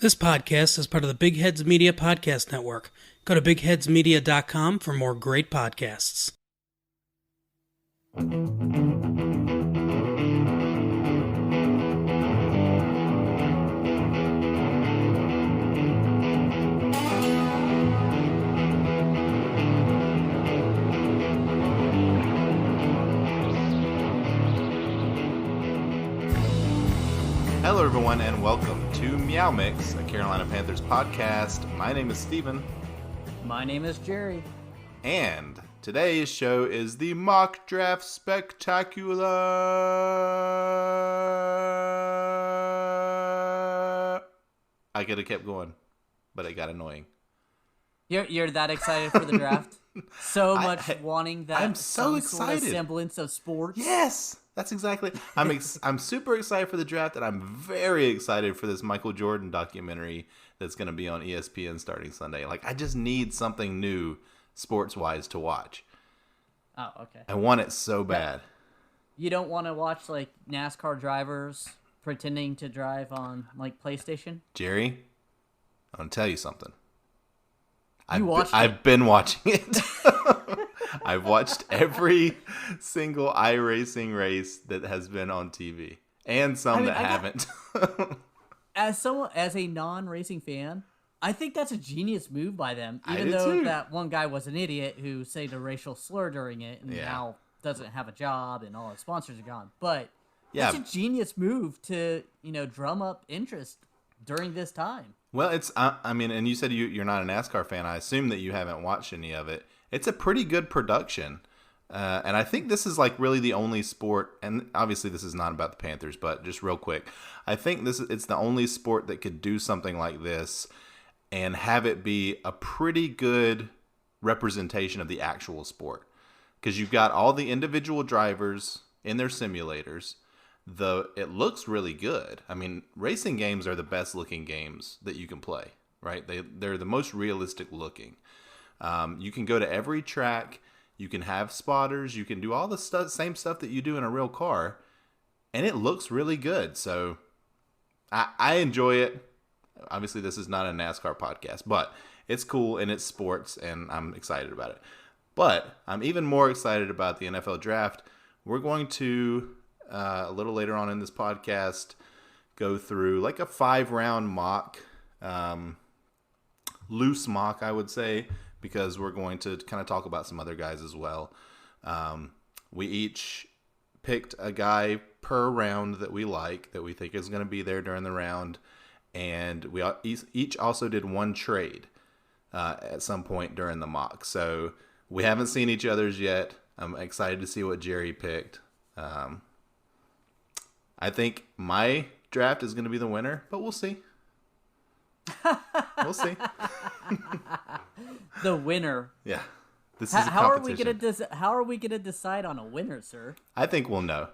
This podcast is part of the Big Heads Media Podcast Network. Go to bigheadsmedia.com for more great podcasts. Hello, everyone, and welcome to MeowMix, a Carolina Panthers podcast. My name is Steven. My name is Jerry. And today's show is the Mock Draft Spectacular. I could have kept going, but it got annoying. You're that excited for the draft? So much wanting that I'm so excited. Sort of semblance of sports? Yes! That's exactly. I'm super excited for the draft, and I'm very excited for this Michael Jordan documentary that's going to be on ESPN starting Sunday. Like, I just need something new, sports-wise, to watch. Oh, okay. I want it so bad. You don't want to watch, like, NASCAR drivers pretending to drive on, like, PlayStation? Jerry, I'm going to tell you something. I've been watching it. I've watched every single iRacing race that has been on TV, and some haven't. As a non-racing fan, I think that's a genius move by them. Even do though too. that one guy was an idiot who said a racial slur during it, and now doesn't have a job, and all his sponsors are gone. But it's a genius move to drum up interest during this time. Well, it's and you said you're not a NASCAR fan. I assume that you haven't watched any of it. It's a pretty good production, and I think this is like really the only sport. And obviously, this is not about the Panthers, but just real quick, I think it's the only sport that could do something like this and have it be a pretty good representation of the actual sport, because you've got all the individual drivers in their simulators. It looks really good. I mean, racing games are the best looking games that you can play, right? They're the most realistic looking. You can go to every track. You can have spotters. You can do all the same stuff that you do in a real car, and it looks really good. So I enjoy it. Obviously, this is not a NASCAR podcast, but it's cool and it's sports, and I'm excited about it. But I'm even more excited about the NFL draft. We're going to a little later on in this podcast go through like a 5-round mock, loose mock, I would say, because we're going to kind of talk about some other guys as well. We each picked a guy per round that we like, that we think is going to be there during the round, and we each also did one trade at some point during the mock. So we haven't seen each other's yet. I'm excited to see what Jerry picked. I think my draft is going to be the winner, but we'll see. We'll see. The winner. Yeah. This is a competition. How are we gonna decide on a winner, sir? I think we'll know.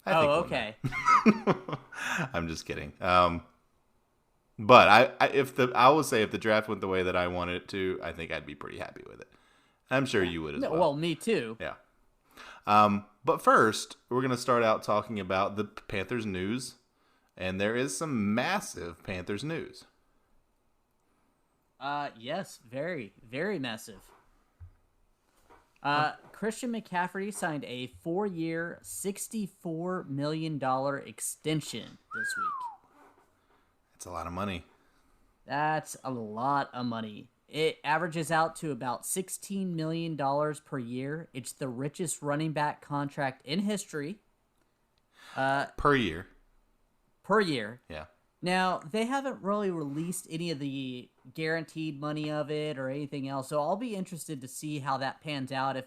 I think okay. We'll know. I'm just kidding. But I will say if the draft went the way that I wanted it to, I think I'd be pretty happy with it. I'm sure you would as well. Well, me too. Yeah. But first, we're going to start out talking about the Panthers news, and there is some massive Panthers news. Yes, very, very massive. Christian McCaffery signed a 4-year, $64 million extension this week. That's a lot of money. That's a lot of money. It averages out to about $16 million per year. It's the richest running back contract in history. Per year. Per year. Yeah. Now, they haven't really released any of the guaranteed money of it or anything else, so I'll be interested to see how that pans out, if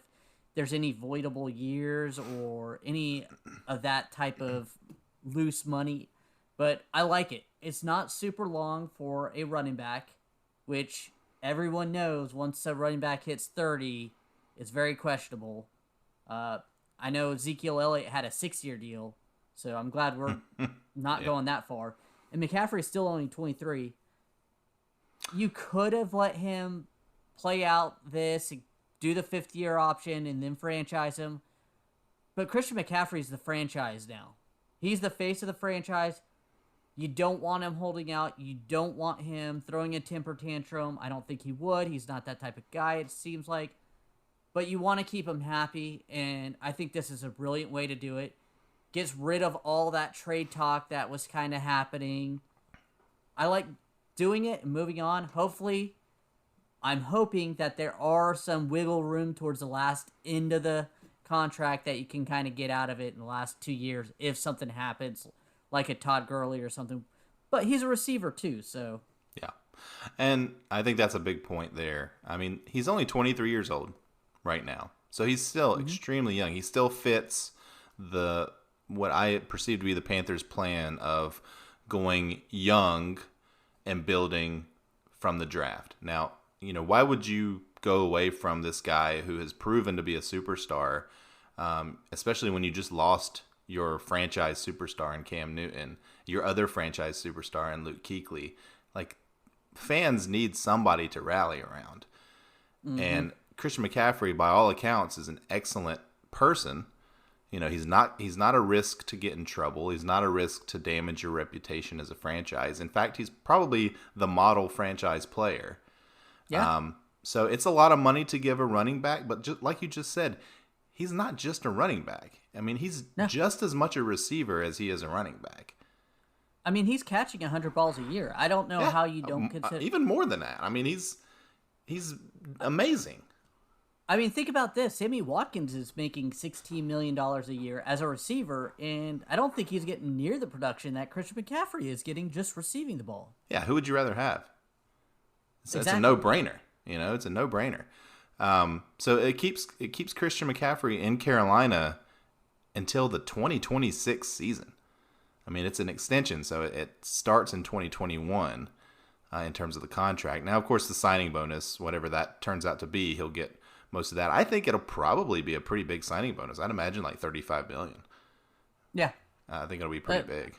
there's any voidable years or any of that type of loose money. But I like it. It's not super long for a running back, which everyone knows once a running back hits 30, it's very questionable. I know Ezekiel Elliott had a 6-year deal, so I'm glad we're not going that far. And McCaffrey's still only 23. You could have let him play out this, do the 5th-year option, and then franchise him. But Christian McCaffrey's the franchise now. He's the face of the franchise. You don't want him holding out. You don't want him throwing a temper tantrum. I don't think he would. He's not that type of guy, it seems like. But you want to keep him happy, and I think this is a brilliant way to do it. Gets rid of all that trade talk that was kind of happening. I like doing it and moving on. Hopefully, I'm hoping that there are some wiggle room towards the last end of the contract that you can kind of get out of it in the last 2 years if something happens, like a Todd Gurley or something. But he's a receiver too, so. Yeah. And I think that's a big point there. I mean, he's only 23 years old right now. So he's still extremely young. He still fits what I perceive to be the Panthers' plan of going young and building from the draft. Now, why would you go away from this guy who has proven to be a superstar, especially when you just lost your franchise superstar in Cam Newton, your other franchise superstar in Luke Kuechly? Like, fans need somebody to rally around. And Christian McCaffery, by all accounts, is an excellent person. He's not a risk to get in trouble. He's not a risk to damage your reputation as a franchise. In fact, he's probably the model franchise player. Yeah. So it's a lot of money to give a running back, but just like you just said, he's not just a running back. I mean, he's just as much a receiver as he is a running back. I mean, he's catching 100 balls a year. I don't know how you don't consider even more than that. I mean, he's amazing. I mean, think about this. Sammy Watkins is making $16 million a year as a receiver, and I don't think he's getting near the production that Christian McCaffrey is getting just receiving the ball. Yeah, who would you rather have? It's a no-brainer. It's a no-brainer. So it keeps Christian McCaffrey in Carolina until the 2026 season. I mean, it's an extension, so it starts in 2021 in terms of the contract. Now, of course, the signing bonus, whatever that turns out to be, he'll get most of that. I think it'll probably be a pretty big signing bonus. I'd imagine like $35 million. Yeah. I think it'll be pretty big.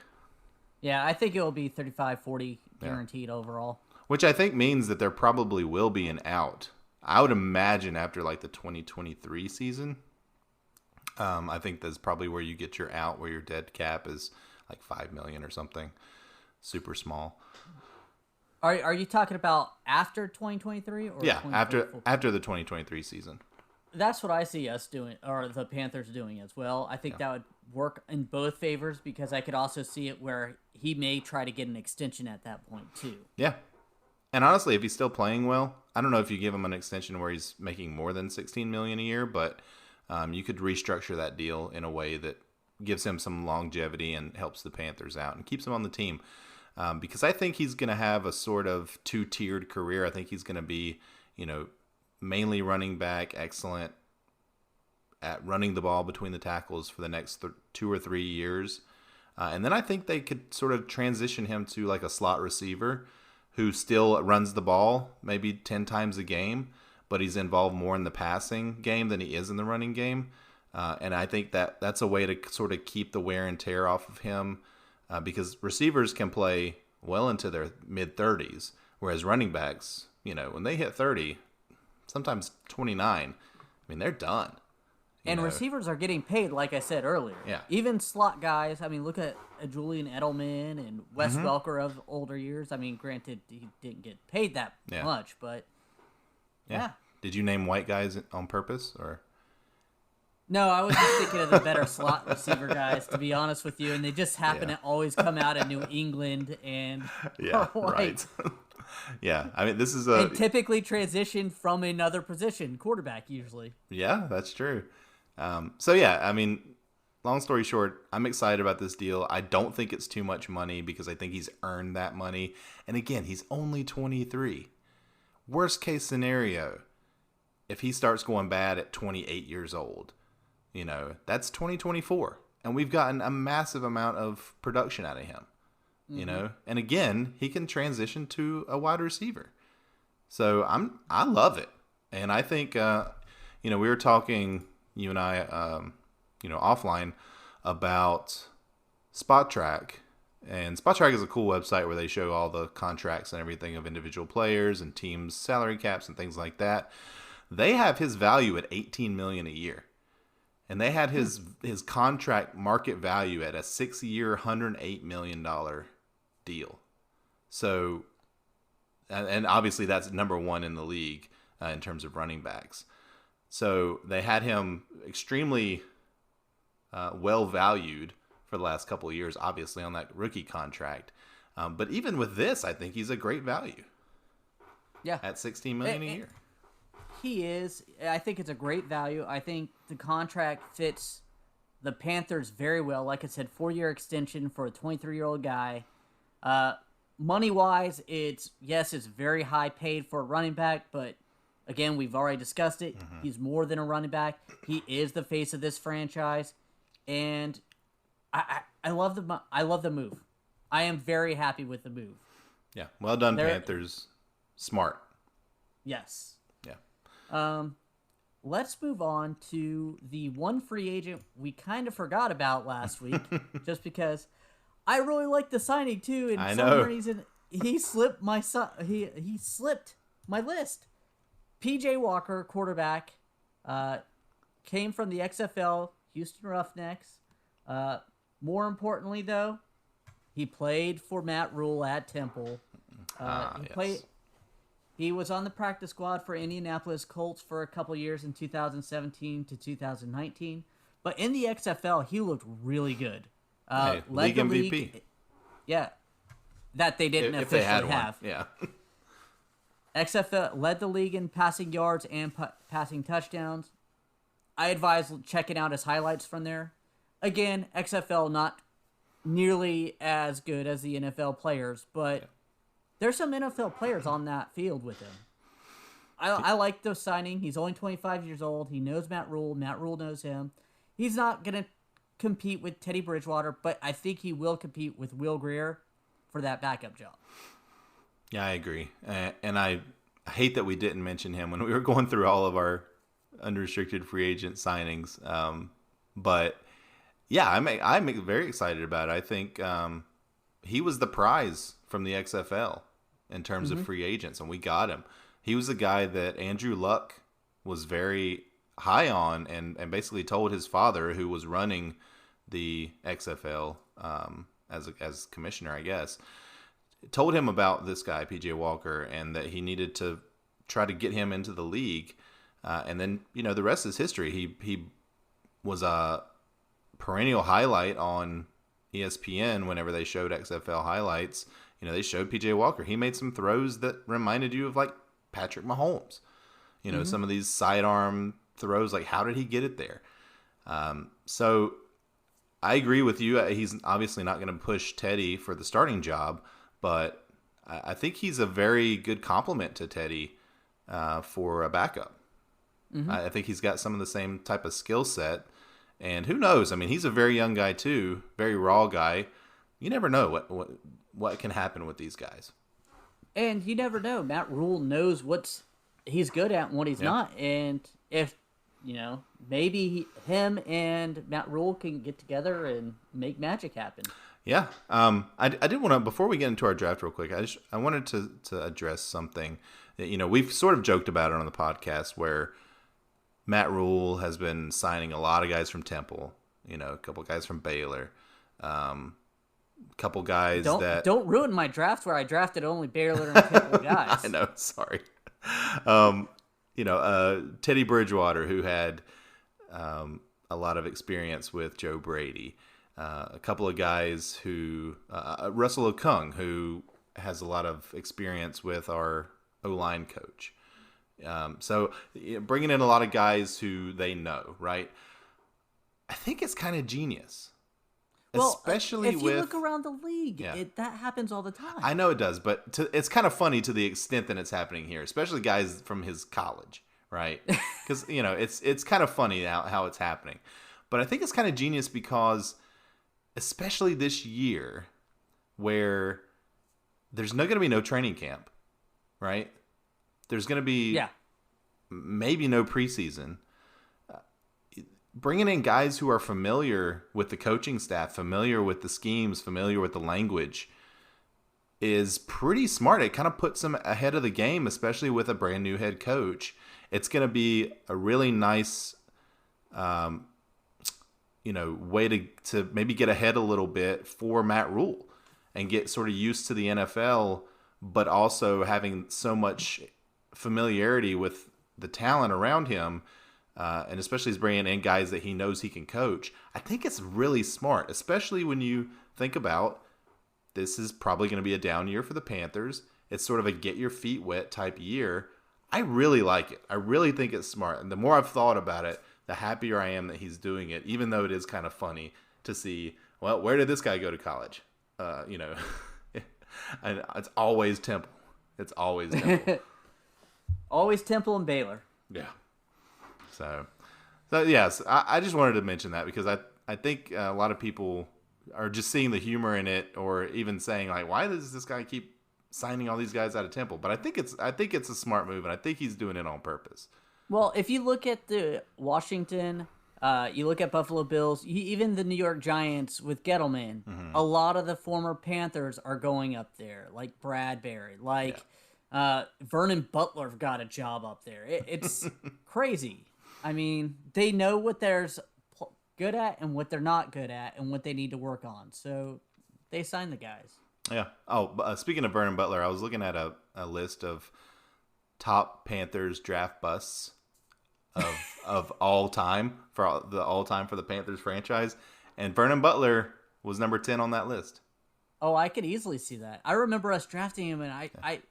Yeah, I think it'll be 35, 40 guaranteed overall. Which I think means that there probably will be an out. I would imagine after like the 2023 season. I think that's probably where you get your out, where your dead cap is like $5 million or something. Super small. Are you talking about after 2023 or after the 2023 season? That's what I see us doing, or the Panthers doing as well. I think that would work in both favors, because I could also see it where he may try to get an extension at that point too. Yeah. And honestly, if he's still playing well, I don't know if you give him an extension where he's making more than $16 million a year, but you could restructure that deal in a way that gives him some longevity and helps the Panthers out and keeps him on the team. Because I think he's going to have a sort of two-tiered career. I think he's going to be, mainly running back, excellent at running the ball between the tackles for the next 2 or 3 years. And then I think they could sort of transition him to like a slot receiver who still runs the ball maybe 10 times a game, but he's involved more in the passing game than he is in the running game. And I think that's a way to sort of keep the wear and tear off of him, because receivers can play well into their mid-30s, whereas running backs, when they hit 30, sometimes 29, I mean, they're done. And receivers are getting paid, like I said earlier. Yeah. Even slot guys. I mean, look at Julian Edelman and Wes Welker of older years. I mean, granted, he didn't get paid that much, but yeah. Did you name white guys on purpose, or? No, I was just thinking of the better slot receiver guys, to be honest with you, and they just happen to always come out of New England and are white. Right. Yeah, I mean, this is and typically transition from another position, quarterback usually. Yeah, that's true. So yeah, I mean, long story short, I'm excited about this deal. I don't think it's too much money because I think he's earned that money. And again, he's only 23. Worst case scenario, if he starts going bad at 28 years old, that's 2024. And we've gotten a massive amount of production out of him, and again, he can transition to a wide receiver. So I love it. And I think, we were talking, you and I, offline about Spot Track. And Spot Track is a cool website where they show all the contracts and everything of individual players and teams' salary caps and things like that. They have his value at $18 million a year. And they had his contract market value at a 6-year, $108 million deal. So, and obviously that's number one in the league in terms of running backs. So they had him extremely well valued for the last couple of years, obviously on that rookie contract. But even with this, I think he's a great value. Yeah, at $16 million a year. He is. I think it's a great value. I think the contract fits the Panthers very well. Like I said, 4-year extension for a 23-year-old guy. Money-wise, it's very high paid for a running back, but again, we've already discussed it. Mm-hmm. He's more than a running back. He is the face of this franchise, and I love the move. I am very happy with the move. Yeah, well done, Panthers. Smart. Yes. Yeah. Let's move on to the one free agent we kind of forgot about last week, just because I really like the signing too, and for some reason he slipped my he slipped my list. PJ Walker, quarterback, came from the XFL, Houston Roughnecks. More importantly, though, he played for Matt Rule at Temple. He was on the practice squad for Indianapolis Colts for a couple years in 2017 to 2019. But in the XFL, he looked really good. League MVP. Yeah. That they didn't officially have. Yeah. XFL led the league in passing yards and passing touchdowns. I advise checking out his highlights from there. Again, XFL not nearly as good as the NFL players, but there's some NFL players on that field with him. I like the signing. He's only 25 years old. He knows Matt Rule. Matt Rule knows him. He's not going to compete with Teddy Bridgewater, but I think he will compete with Will Grier for that backup job. Yeah, I agree. And I hate that we didn't mention him when we were going through all of our unrestricted free agent signings. But yeah, I'm very excited about it. I think he was the prize from the XFL in terms of free agents, and we got him. He was the guy that Andrew Luck was very high on and basically told his father, who was running the XFL as commissioner, I guess, told him about this guy, PJ Walker, and that he needed to try to get him into the league. And then, the rest is history. He was a perennial highlight on ESPN whenever they showed XFL highlights. They showed PJ Walker. He made some throws that reminded you of like Patrick Mahomes. Some of these sidearm throws, like how did he get it there? So I agree with you. He's obviously not going to push Teddy for the starting job, but I think he's a very good complement to Teddy for a backup. Mm-hmm. I think he's got some of the same type of skill set. And who knows? I mean, he's a very young guy too, very raw guy. You never know what can happen with these guys. And you never know. Matt Rule knows what he's good at and what he's not. And if, maybe him and Matt Rule can get together and make magic happen. Yeah. I did want to, before we get into our draft real quick, I wanted to address something that, we've sort of joked about it on the podcast where Matt Rule has been signing a lot of guys from Temple, a couple guys from Baylor, couple guys don't ruin my draft where I drafted only Baylor and Temple guys. I know, sorry. Teddy Bridgewater, who had a lot of experience with Joe Brady, a couple of guys who Russell Okung, who has a lot of experience with our O-line coach. So bringing in a lot of guys who they know, right? I think it's kind of genius. Well, especially if you look around the league, that happens all the time. I know it does, but it's kind of funny to the extent that it's happening here, especially guys from his college, right? Because, it's kind of funny how it's happening. But I think it's kind of genius because, especially this year, where there's going to be no training camp, right? There's going to be maybe no preseason. Bringing in guys who are familiar with the coaching staff, familiar with the schemes, familiar with the language is pretty smart. It kind of puts them ahead of the game, especially with a brand new head coach. It's going to be a really nice, way to maybe get ahead a little bit for Matt Rule. and get sort of used to the NFL, but also having so much familiarity with the talent around him, and especially he's bringing in guys that he knows he can coach. I think it's really smart, especially when you think about this is probably going to be a down year for the Panthers. It's sort of a get your feet wet type year. I really like it. I really think it's smart. And the more I've thought about it, the happier I am that he's doing it, even though it is kind of funny to see, well, where did this guy go to college? And it's always Temple. It's always Temple. Always Temple and Baylor. Yeah. So yes, I just wanted to mention that because I think a lot of people are just seeing the humor in it, or even saying like, why does this guy keep signing all these guys out of Temple? But I think it's a smart move, and I think he's doing it on purpose. Well, if you look at the Washington, you look at Buffalo Bills, even the New York Giants with Gettleman, a lot of the former Panthers are going up there, like Bradbury, like Vernon Butler got a job up there. It's crazy. I mean, they know what they're good at and what they're not good at and what they need to work on. So they sign the guys. Yeah. Oh, speaking of Vernon Butler, I was looking at a list of top Panthers draft busts of all time for the Panthers franchise, and Vernon Butler was number 10 on that list. Oh, I could easily see that. I remember us drafting him, and I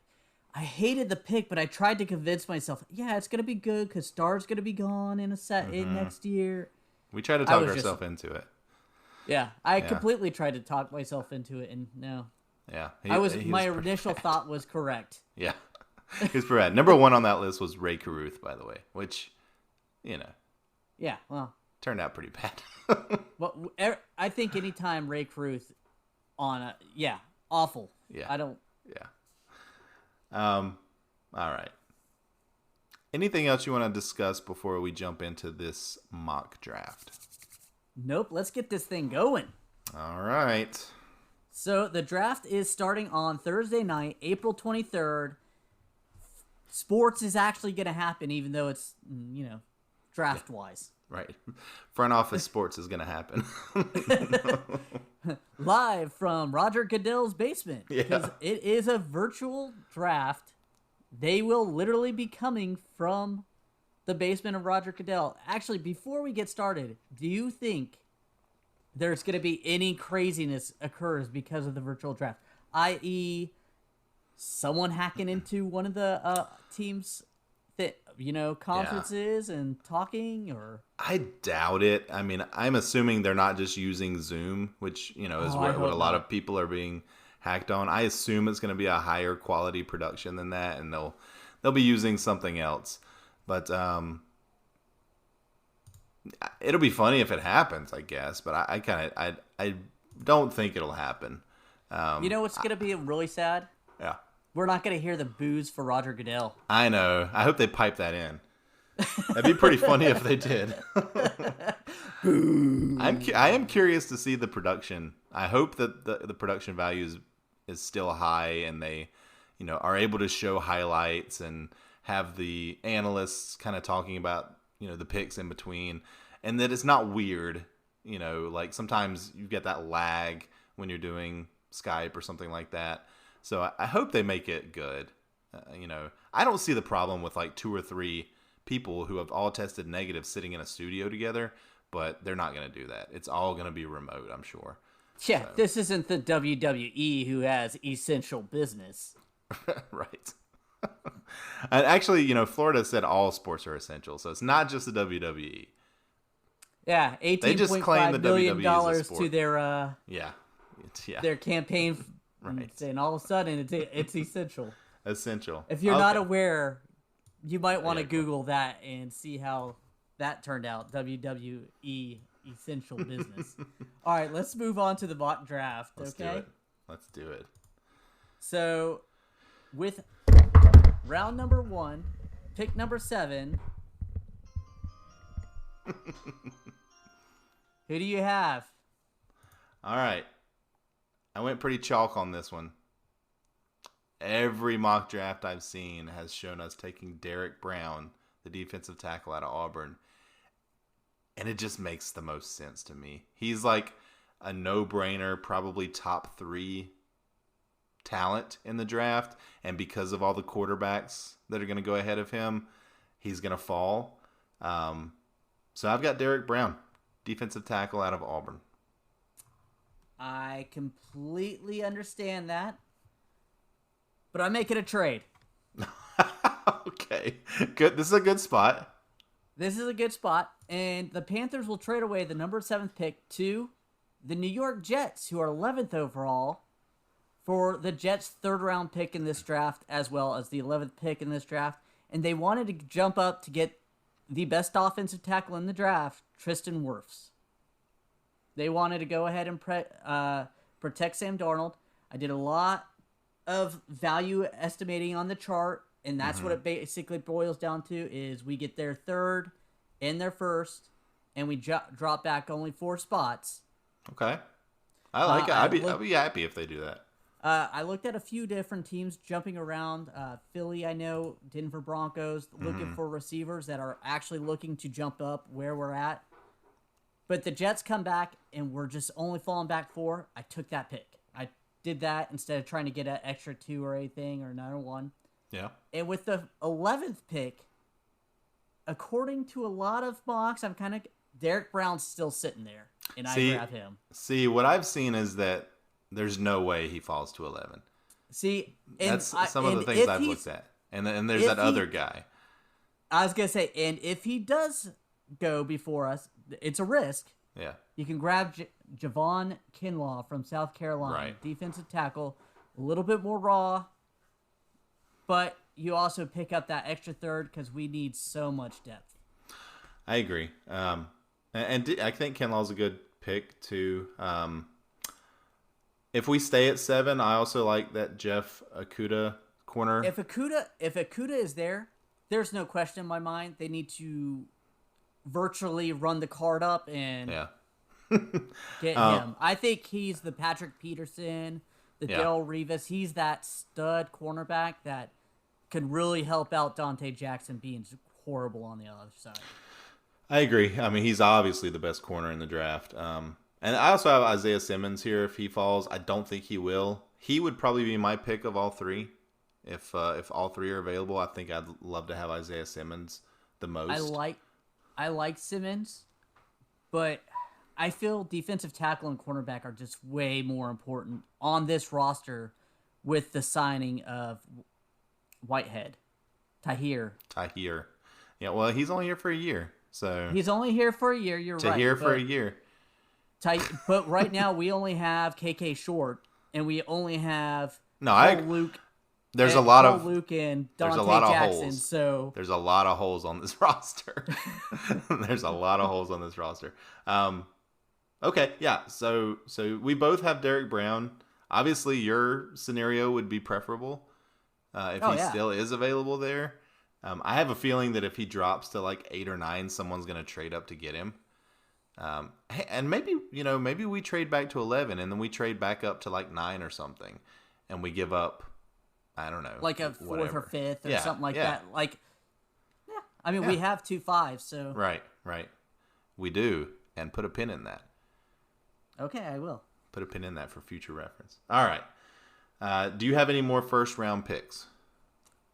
hated the pick, but I tried to convince myself, yeah, it's gonna be good because Starr's gonna be gone in next year. We tried to talk ourselves into it. Yeah, I completely tried to talk myself into it, and no. Yeah, my initial thought was correct. Yeah, he's pretty bad. Number 1 on that list was Ray Caruth, by the way, which, yeah, well, turned out pretty bad. Well, I think anytime Ray Caruth on awful. Yeah, I don't. Yeah. All right. Anything else you want to discuss before we jump into this mock draft? Nope. Let's get this thing going. All right. So the draft is starting on Thursday night, April 23rd. Sports is actually going to happen, even though it's, draft-wise. Right. Front office sports is going to happen. Live from Roger Goodell's basement. Because it is a virtual draft. They will literally be coming from the basement of Roger Goodell. Actually, before we get started, do you think there's going to be any craziness occurs because of the virtual draft? I.e., someone hacking into one of the teams' conferences and talking, or? I doubt it. I mean, I'm assuming they're not just using Zoom, which, is what a lot of people are being hacked on. I assume it's going to be a higher quality production than that, and they'll be using something else. But it'll be funny if it happens, I guess. But I don't think it'll happen. What's going to be really sad? Yeah. We're not going to hear the boos for Roger Goodell. I know. I hope they pipe that in. That'd be pretty funny if they did. I am curious to see the production. I hope that the production value is still high, and they, are able to show highlights and have the analysts kind of talking about, the picks in between, and that it's not weird. Like sometimes you get that lag when you're doing Skype or something like that. So I hope they make it good. I don't see the problem with like 2 or 3 people who have all tested negative sitting in a studio together, but they're not going to do that. It's all going to be remote, I'm sure. Yeah, so. This isn't the WWE who has essential business. Right. And actually, Florida said all sports are essential, so it's not just the WWE. Yeah, $18.5 billion to their their campaign. Right. And all of a sudden, it's essential. Essential. If you're not aware, you might want to Google that and see how that turned out. WWE essential business. All right, let's move on to the mock draft. Let's do it. So, with round number 1, pick number 7. Who do you have? All right. I went pretty chalk on this one. Every mock draft I've seen has shown us taking Derek Brown, the defensive tackle out of Auburn. And it just makes the most sense to me. He's like a no-brainer, probably top 3 talent in the draft, and because of all the quarterbacks that are going to go ahead of him, he's going to fall. So I've got Derek Brown, defensive tackle out of Auburn. I completely understand that, but I'm making a trade. Okay, good. This is a good spot. This is a good spot, and the Panthers will trade away the number 7th pick to the New York Jets, who are 11th overall, for the Jets' 3rd-round pick in this draft, as well as the 11th pick in this draft. And they wanted to jump up to get the best offensive tackle in the draft, Tristan Wirfs. They wanted to go ahead and protect Sam Darnold. I did a lot of value estimating on the chart, and that's what it basically boils down to, is we get their 3rd and their 1st, and we drop back only 4 spots. Okay. I like it. I'd be happy if they do that. I looked at a few different teams jumping around. Philly, I know, Denver Broncos, looking for receivers that are actually looking to jump up where we're at. But the Jets come back, and we're just only falling back 4. I took that pick. I did that instead of trying to get an extra 2 or anything or another 1. Yeah. And with the 11th pick, according to a lot of mocks, Derek Brown's still sitting there, and I grab him. See, what I've seen is that there's no way he falls to 11. See, that's some of the things I've looked at. And there's that other guy. I was going to say, and if he does go before us, it's a risk. Yeah. You can grab Javon Kinlaw from South Carolina, right. Defensive tackle, a little bit more raw, but you also pick up that extra 3rd because we need so much depth. I agree. And I think Kinlaw's a good pick, too. If we stay at 7, I also like that Jeff Okudah corner. If Okudah is there, there's no question in my mind. They need to virtually run the card up and get him. I think he's the Patrick Peterson, the Darrelle Revis. He's that stud cornerback that can really help out Dante Jackson being horrible on the other side. I agree. I mean, he's obviously the best corner in the draft. And I also have Isaiah Simmons here if he falls. I don't think he will. He would probably be my pick of all 3. If all 3 are available, I think I'd love to have Isaiah Simmons the most. I like Simmons, but I feel defensive tackle and cornerback are just way more important on this roster with the signing of Whitehead. Tahir. Yeah, well, he's only here for a year. So he's only here for a year, you're right. Tahir for a year. But right now we only have KK Short, and we only have Luke. There's a lot of Luke and Dante Jackson. Holes. So there's a lot of holes on this roster. There's a lot of holes on this roster. Okay, yeah. So we both have Derek Brown. Obviously, your scenario would be preferable if he still is available there. I have a feeling that if he drops to like 8 or 9, someone's going to trade up to get him. And maybe we trade back to 11, and then we trade back up to like 9 or something, and we give up, I don't know, like a 4th or 5th or something like that. I mean, we have 2 5s, so right, we do, and put a pin in that. Okay, I will put a pin in that for future reference. All right. Do you have any more first round picks?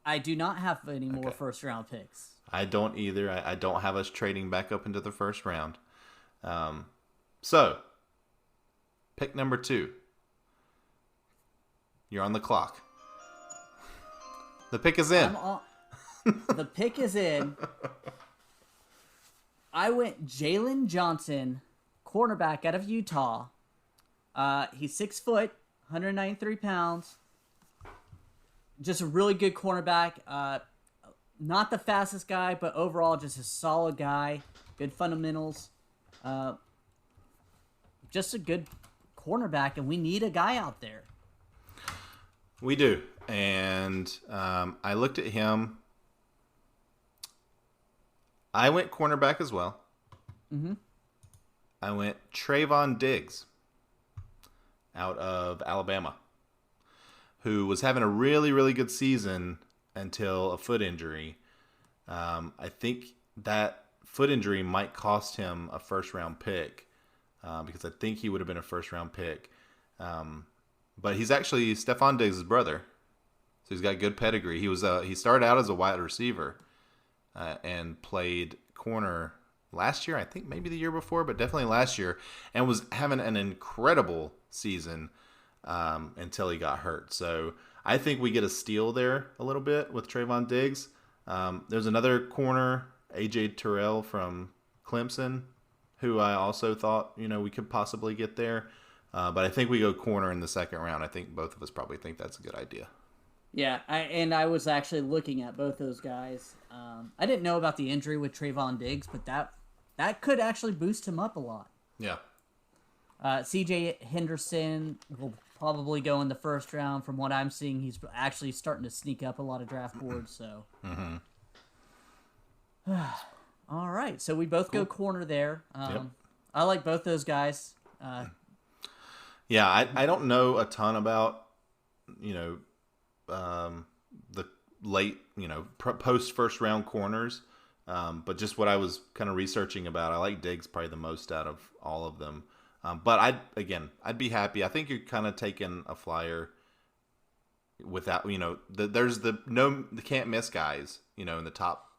I do not have any more first round picks. I don't either. I don't have us trading back up into the first round. So, pick number 2. You're on the clock. The pick is in. The pick is in. I went Jalen Johnson, cornerback out of Utah. He's 6 foot, 193 pounds. Just a really good cornerback. Not the fastest guy, but overall just a solid guy. Good fundamentals. Just a good cornerback, and we need a guy out there. We do. And I looked at him. I went cornerback as well. Mm-hmm. I went Trayvon Diggs out of Alabama, who was having a really, really good season until a foot injury. I think that foot injury might cost him a first-round pick because I think he would have been a first-round pick. but he's actually Stephon Diggs' brother, so he's got good pedigree. He started out as a wide receiver and played corner last year, I think maybe the year before, but definitely last year, and was having an incredible season until he got hurt. So I think we get a steal there a little bit with Trayvon Diggs. There's another corner, A.J. Terrell from Clemson, who I also thought, we could possibly get there. But I think we go corner in the second round. I think both of us probably think that's a good idea. Yeah, I was actually looking at both those guys. I didn't know about the injury with Trayvon Diggs, but that could actually boost him up a lot. Yeah. C.J. Henderson will probably go in the first round. From what I'm seeing, he's actually starting to sneak up a lot of draft boards. So, all right. So we both go corner there. Yep. I like both those guys. Yeah, I don't know a ton about the late post first round corners, but just what I was kind of researching about, I like Diggs probably the most out of all of them. But I'd be happy. I think you're kind of taking a flyer without, there's the can't miss guys, in the top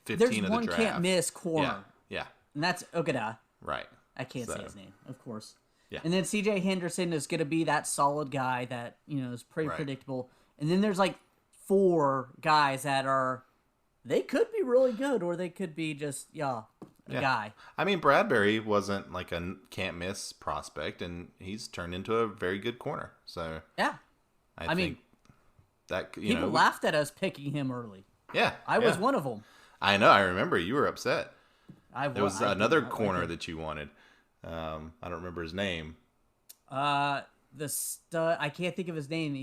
15 there's of the one draft. can't miss corner. Yeah. And that's Ogada. Right. I can't say his name, of course. Yeah. And then C.J. Henderson is going to be that solid guy that, is pretty predictable. And then there's like 4 guys that they could be really good or they could be just, a guy. I mean, Bradbury wasn't like a can't miss prospect, and he's turned into a very good corner. So yeah, I think that people laughed at us picking him early. Yeah, I was one of them. I know. I remember you were upset. There was another corner like that you wanted. I don't remember his name. The stud. I can't think of his name.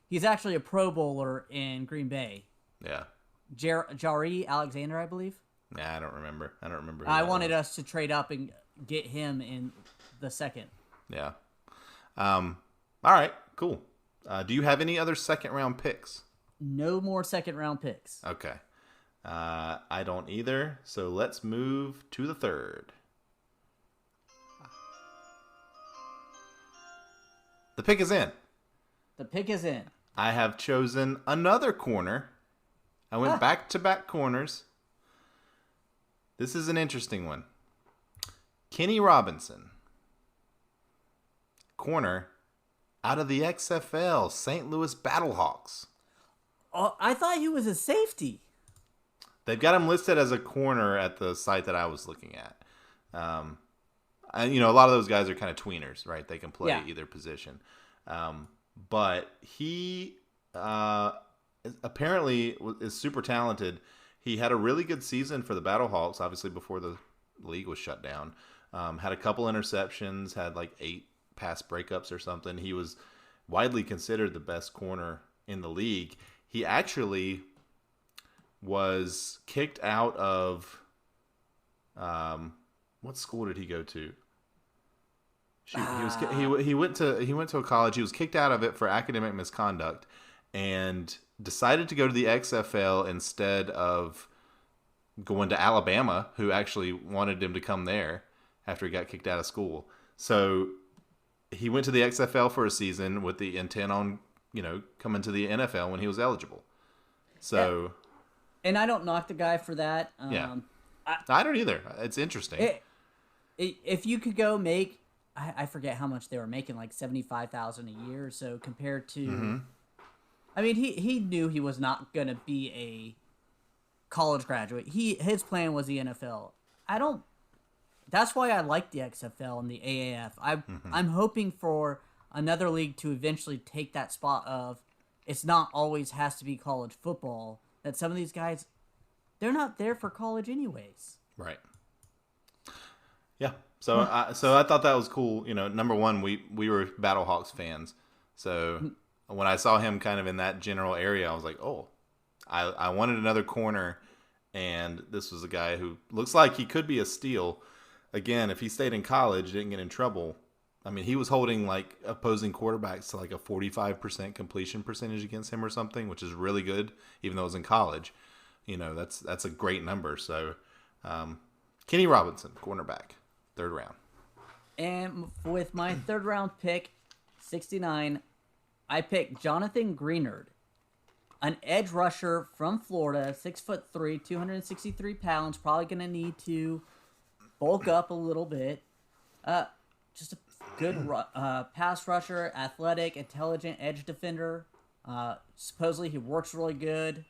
He's actually a Pro Bowler in Green Bay. Yeah. Jari Alexander, I believe. Nah, I don't remember. I wanted us to trade up and get him in the second. Yeah. All right. Cool. Do you have any other second round picks? No more second round picks. Okay. I don't either. So let's move to the third. The pick is in. The pick is in. I have chosen another corner. I went back-to-back corners. This is an interesting one. Kenny Robinson. Corner out of the XFL, St. Louis Battlehawks. Oh, I thought he was a safety. They've got him listed as a corner at the site that I was looking at. And, a lot of those guys are kind of tweeners, right? They can play either position. But he apparently is super talented. He had a really good season for the Battlehawks, obviously before the league was shut down. Had a couple interceptions, had like 8 pass breakups or something. He was widely considered the best corner in the league. He actually was kicked out of what school did he go to? He went to a college. He was kicked out of it for academic misconduct and decided to go to the XFL instead of going to Alabama, who actually wanted him to come there after he got kicked out of school. So he went to the XFL for a season with the intent on, coming to the NFL when he was eligible. So, and I don't knock the guy for that. I don't either. It's interesting. If you could go make, I forget how much they were making, like $75,000 a year. So compared to, I mean, he knew he was not going to be a college graduate. His plan was the NFL. That's why I like the XFL and the AAF. I'm hoping for another league to eventually take that spot of it's not always has to be college football. That some of these guys, they're not there for college anyways. Right. Yeah. So I thought that was cool. Number one, we were Battlehawks fans. So when I saw him kind of in that general area, I was like, oh, I wanted another corner. And this was a guy who looks like he could be a steal. Again, if he stayed in college, didn't get in trouble. I mean, he was holding like opposing quarterbacks to like a 45% completion percentage against him or something, which is really good, even though it was in college. That's a great number. So, Kenny Robinson, cornerback, third round. And with my third round pick, 69, I picked Jonathan Greenard, an edge rusher from Florida, 6'3", 263 pounds. Probably going to need to bulk up a little bit. Just a good pass rusher, athletic, intelligent edge defender. Supposedly he works really good.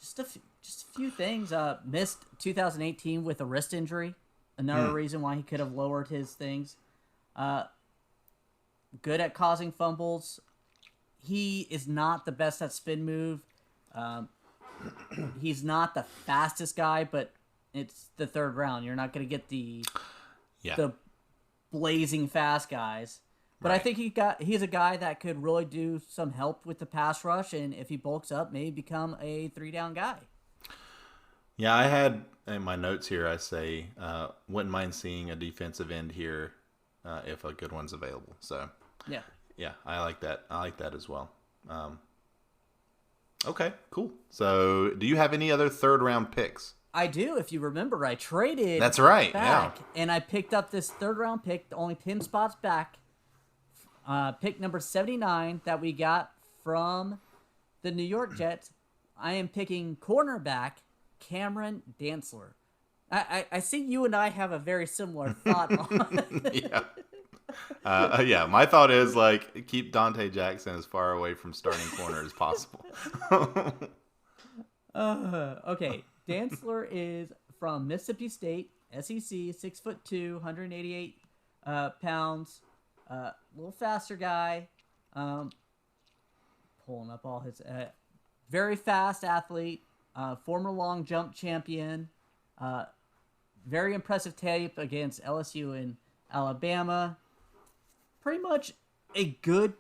Just a few things. Missed 2018 with a wrist injury. Another reason why he could have lowered his things. Good at causing fumbles. He is not the best at spin move. He's not the fastest guy, but it's the third round. You're not going to get the blazing fast guys. But I think he's a guy that could really do some help with the pass rush, and if he bulks up, maybe become a 3-down guy. Yeah, I had in my notes here, I say, wouldn't mind seeing a defensive end here if a good one's available. So, yeah, I like that. I like that as well. Okay, cool. So, do you have any other third-round picks? I do. If you remember, I traded. That's right. Back, yeah. And I picked up this third-round pick, only 10 spots back. Pick number 79 that we got from the New York Jets. I am picking cornerback Cameron Dantzler. I see you and I have a very similar thought on it. Yeah. My thought is, like, keep Dante Jackson as far away from starting corner as possible. Okay. Dantzler is from Mississippi State, SEC, 6'2", 188 pounds. Little faster guy. Pulling up all his... very fast athlete. Former long jump champion. Very impressive tape against LSU and Alabama. Pretty much a good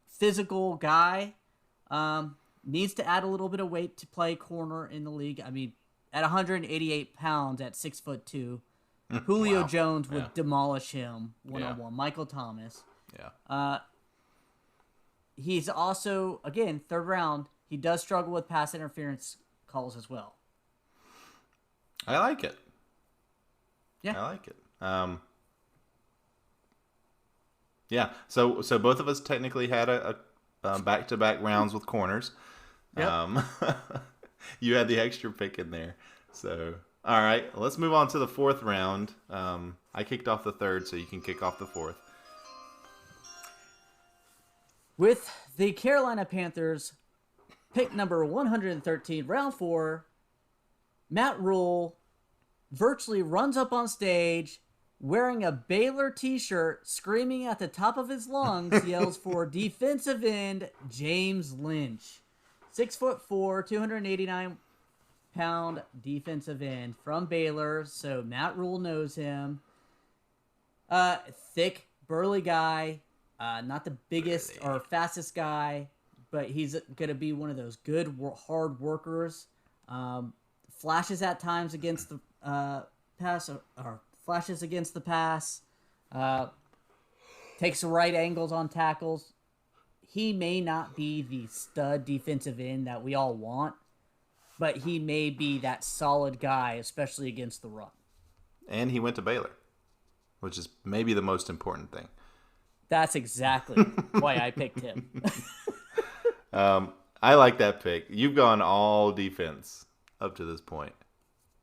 physical guy. Needs to add a little bit of weight to play corner in the league. I mean, at 188 pounds at 6'2", Julio Jones would demolish him one-on-one. Michael Thomas. Yeah. He's also, again, third round. He does struggle with pass interference calls as well. I like it. Yeah. I like it. Yeah. So both of us technically had a back-to-back rounds with corners. Yep. You had the extra pick in there. So, all right, let's move on to the fourth round. I kicked off the third, so you can kick off the fourth. With the Carolina Panthers, pick number 113, round 4, Matt Rule virtually runs up on stage wearing a Baylor t-shirt, screaming at the top of his lungs, yells for defensive end James Lynch. 6'4", 289-pound defensive end from Baylor, so Matt Rule knows him. Thick, burly guy, not the biggest or fastest guy, but he's going to be one of those good, hard workers. Flashes at times against the pass, or flashes against the pass. Takes the right angles on tackles. He may not be the stud defensive end that we all want, but he may be that solid guy, especially against the run. And he went to Baylor, which is maybe the most important thing. That's exactly why I picked him. I like that pick. You've gone all defense up to this point.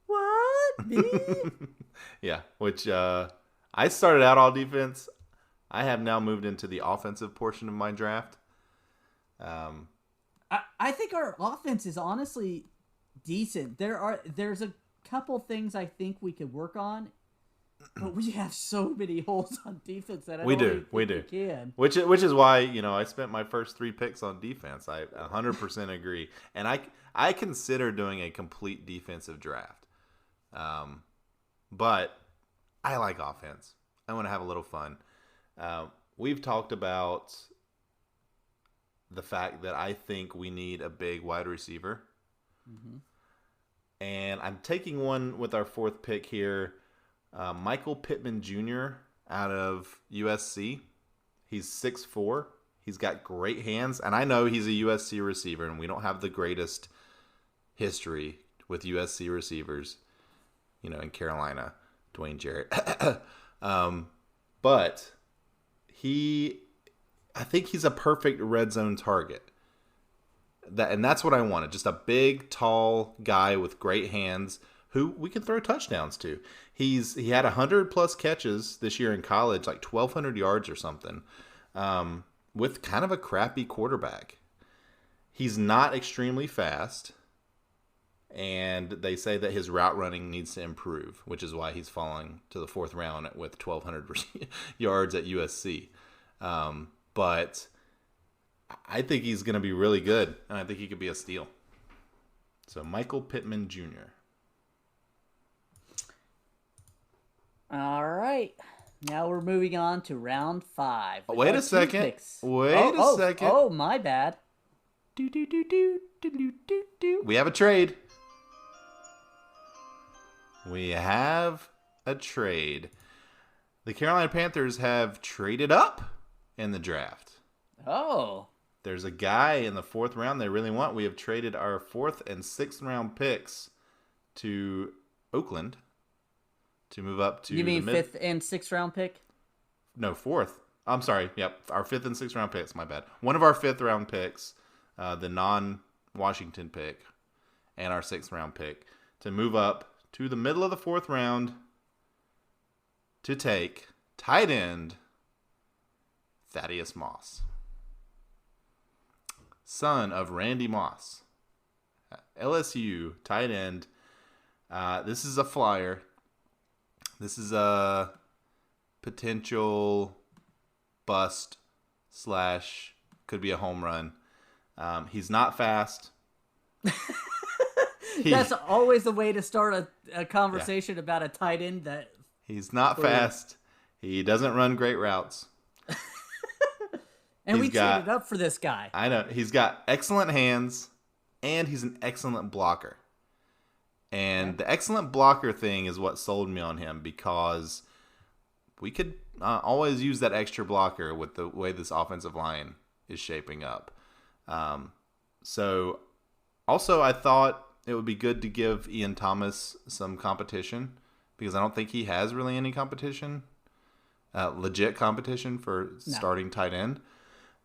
What? Me? Yeah, which I started out all defense. I have now moved into the offensive portion of my draft. I think our offense is honestly decent. There's a couple things I think we could work on, but we have so many holes on defense that we do. Can. Which is why, I spent my first 3 picks on defense. I 100% agree, and I consider doing a complete defensive draft. But I like offense. I want to have a little fun. We've talked about the fact that I think we need a big wide receiver. Mm-hmm. And I'm taking one with our 4th pick here, Michael Pittman Jr. out of USC. He's 6'4". He's got great hands. And I know he's a USC receiver, and we don't have the greatest history with USC receivers, in Carolina, Dwayne Jarrett. But he I think he's a perfect red zone target. And that's what I wanted. Just a big, tall guy with great hands who we can throw touchdowns to. He had 100+ catches this year in college, like 1,200 yards or something, with kind of a crappy quarterback. He's not extremely fast, and they say that his route running needs to improve, which is why he's falling to the 4th round with 1,200 yards at USC. But I think he's going to be really good, and I think he could be a steal. So Michael Pittman Jr. All right. Now we're moving on to round 5. Wait a second. Wait a second. Oh, my bad. We have a trade. We have a trade. The Carolina Panthers have traded up in the draft. Oh. There's a guy in the 4th round they really want. We have traded our 4th and 6th round picks to Oakland to move up to. You mean 5th and 6th round pick? No, 4th. I'm sorry. Yep, our 5th and 6th round picks. My bad. One of our 5th round picks, the non-Washington pick, and our 6th round pick to move up to the middle of the 4th round to take tight end Thaddeus Moss, son of Randy Moss, LSU tight end. This is a flyer. This is a potential bust / could be a home run. He's not fast. That's always the way to start a conversation about a tight end. He's not fast. He doesn't run great routes. And we traded up for this guy. I know. He's got excellent hands, and he's an excellent blocker. And the excellent blocker thing is what sold me on him, because we could always use that extra blocker with the way this offensive line is shaping up. So also I thought it would be good to give Ian Thomas some competition, because I don't think he has really any competition, legit competition for starting tight end.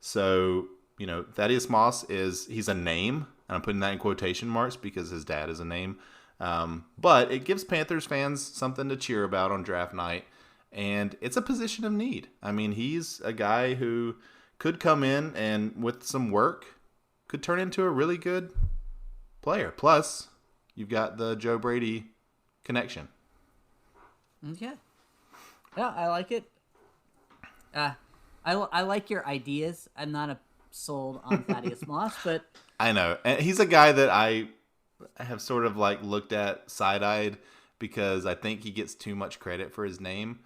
So, Thaddeus Moss he's a name, and I'm putting that in quotation marks because his dad is a name. But it gives Panthers fans something to cheer about on draft night, and it's a position of need. I mean, he's a guy who could come in and with some work could turn into a really good player. Plus, you've got the Joe Brady connection. Okay. Yeah, I like it. I like your ideas. I'm not sold on Thaddeus Moss, but I know. And he's a guy that I have sort of looked at side-eyed because I think he gets too much credit for his name.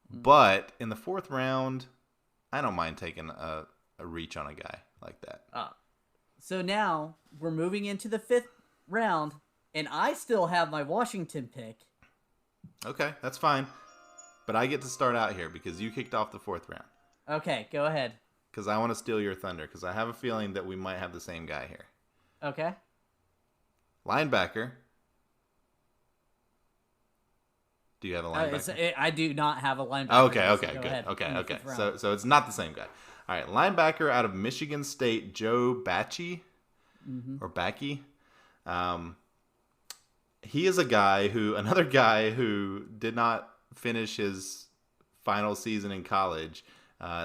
But in the 4th round, I don't mind taking a reach on a guy like that. So now we're moving into the 5th round, and I still have my Washington pick. Okay, that's fine. But I get to start out here because you kicked off the 4th round. Okay, go ahead. Because I want to steal your thunder, because I have a feeling that we might have the same guy here. Okay. Linebacker. Do you have a linebacker? I do not have a linebacker. Okay, good. Okay. So it's not the same guy. All right, linebacker out of Michigan State, Joe Bachie, or Backy. He is another guy who did not finish his final season in college.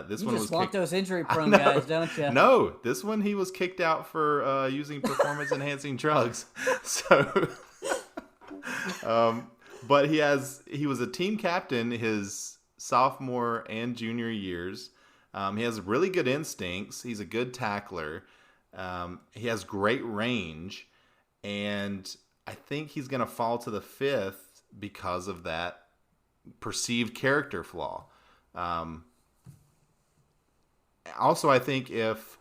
This one just want those injury-prone guys, don't you? No, this one he was kicked out for using performance-enhancing drugs. So, but he was a team captain his sophomore and junior years. He has really good instincts. He's a good tackler. He has great range, and I think he's going to fall to the 5th because of that perceived character flaw. Also, I think if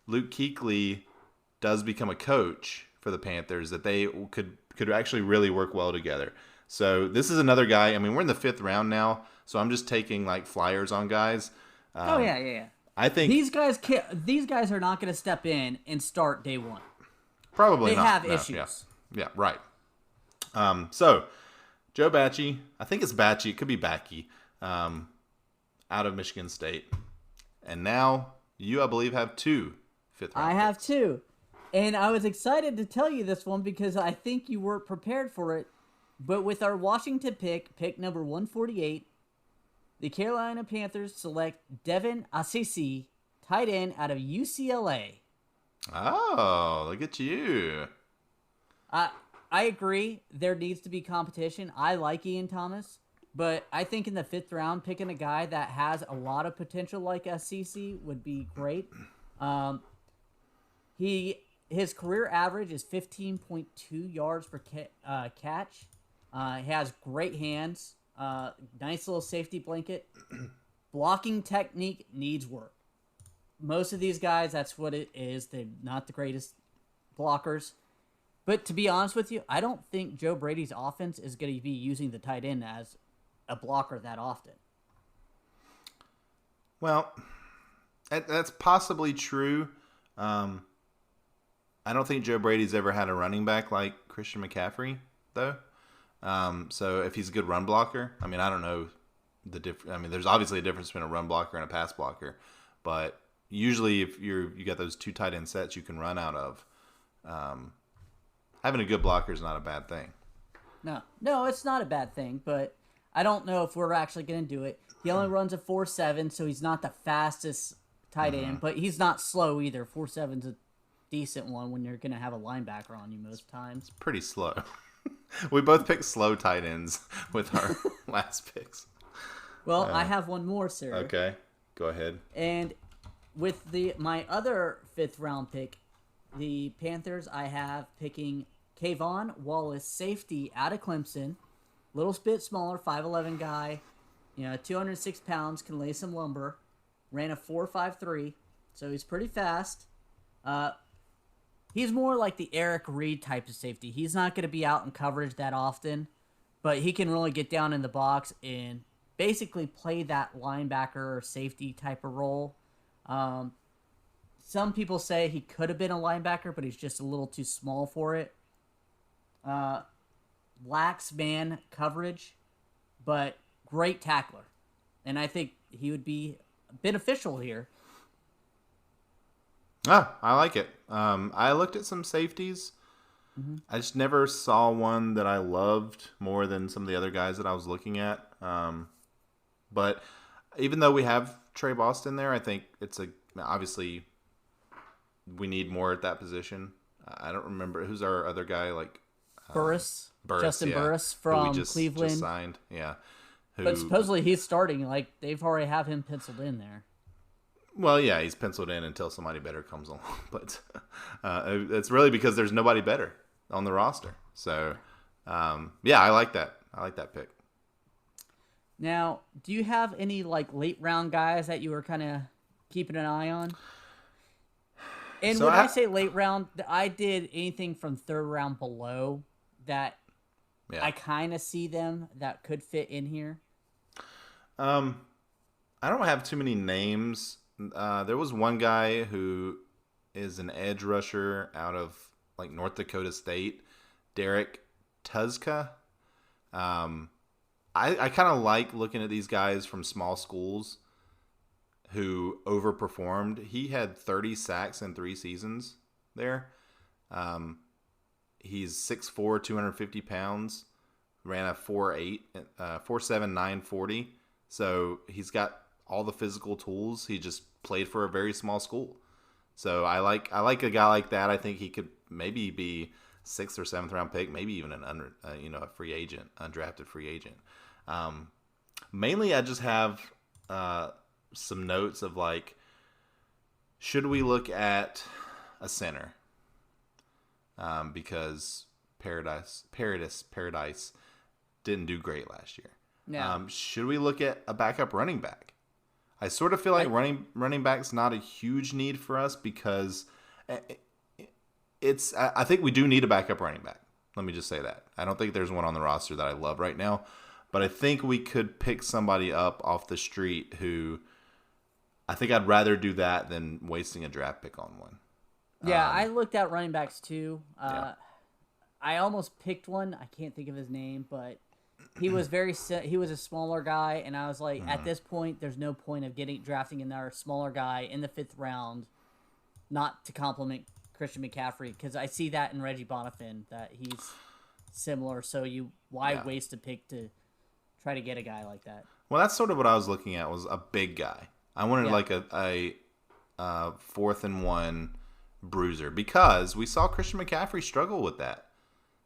Luke Kuechly does become a coach for the Panthers, that they could actually really work well together. So this is another guy. I mean, we're in the 5th round now, so I'm just taking flyers on guys. Yeah. I think these guys are not going to step in and start day one. Probably not. They have issues. Yeah, right. So Joe Bachie, I think it's Bachie. It could be Backy, out of Michigan State. And now you, I believe, have 2 fifth-round I have picks. 2. And I was excited to tell you this one because I think you weren't prepared for it. But with our Washington pick number 148, the Carolina Panthers select Devin Asisi, tight end out of UCLA. Oh, look at you. I agree. There needs to be competition. I like Ian Thomas, but I think in the 5th round, picking a guy that has a lot of potential like Asisi would be great. His career average is 15.2 yards per catch. He has great hands. Nice little safety blanket. Blocking technique needs work. Most of these guys, that's what it is. They're not the greatest blockers. But to be honest with you, I don't think Joe Brady's offense is going to be using the tight end as a blocker that often. Well, that's possibly true. I don't think Joe Brady's ever had a running back like Christian McCaffery, though. So if he's a good run blocker, I mean, I don't know the difference. I mean, there's obviously a difference between a run blocker and a pass blocker, but usually if you got those 2 tight end sets you can run out of, having a good blocker is not a bad thing. No, it's not a bad thing, but I don't know if we're actually going to do it. He only runs a 4.7, so he's not the fastest tight end, but he's not slow either. 4.7's a decent one when you're going to have a linebacker on you most times. It's pretty slow. We both picked slow tight ends with our last picks. Well, I have one more, sir. Okay, go ahead. And with my other 5th round pick, the Panthers, I have picking Kayvon Wallace, safety out of Clemson. Little bit smaller, 5'11" guy. 206 pounds, can lay some lumber. Ran a 4.53, so he's pretty fast. He's more like the Eric Reed type of safety. He's not going to be out in coverage that often, but he can really get down in the box and basically play that linebacker or safety type of role. Some people say he could have been a linebacker, but he's just a little too small for it. Lacks man coverage, but great tackler. And I think he would be beneficial here. Ah, I like it. I looked at some safeties. I just never saw one that I loved more than some of the other guys that I was looking at. But even though we have Trey Boston there, I think obviously we need more at that position. I don't remember who's our other guy, like Burris, Justin Burris from Cleveland. Just signed, yeah. But supposedly he's starting. Like they've already have him penciled in there. Well, yeah, he's penciled in until somebody better comes along. But it's really because there's nobody better on the roster. So, yeah, I like that. I like that pick. Now, do you have any late round guys that you were kind of keeping an eye on? And so when I say late round, I did anything from 3rd round below that I kind of see them that could fit in here. I don't have too many names. There was one guy who is an edge rusher out of North Dakota State, Derek Tuzka. I kind of like looking at these guys from small schools who overperformed. He had 30 sacks in 3 seasons there. He's 6'4", 250 pounds, ran a 4.8, 4.7, 940. So he's got all the physical tools. He just played for a very small school. So I like a guy like that. I think he could maybe be 6th or 7th round pick, maybe even a free agent, undrafted free agent. Mainly I just have some notes of should we look at a center? Because Paradise didn't do great last year. No. Should we look at a backup running back? I sort of feel like running back's not a huge need for us because I think we do need a backup running back. Let me just say that. I don't think there's one on the roster that I love right now, but I think we could pick somebody up off the street who I think I'd rather do that than wasting a draft pick on one. Yeah, I looked at running backs too. Yeah. I almost picked one. I can't think of his name, but he was he was a smaller guy, and I was like, at this point, there's no point of drafting another smaller guy in the 5th round, not to compliment Christian McCaffery, because I see that in Reggie Bonifin that he's similar. So why waste a pick to try to get a guy like that? Well, that's sort of what I was looking at, was a big guy. I wanted like a 4th and 1 bruiser, because we saw Christian McCaffrey struggle with that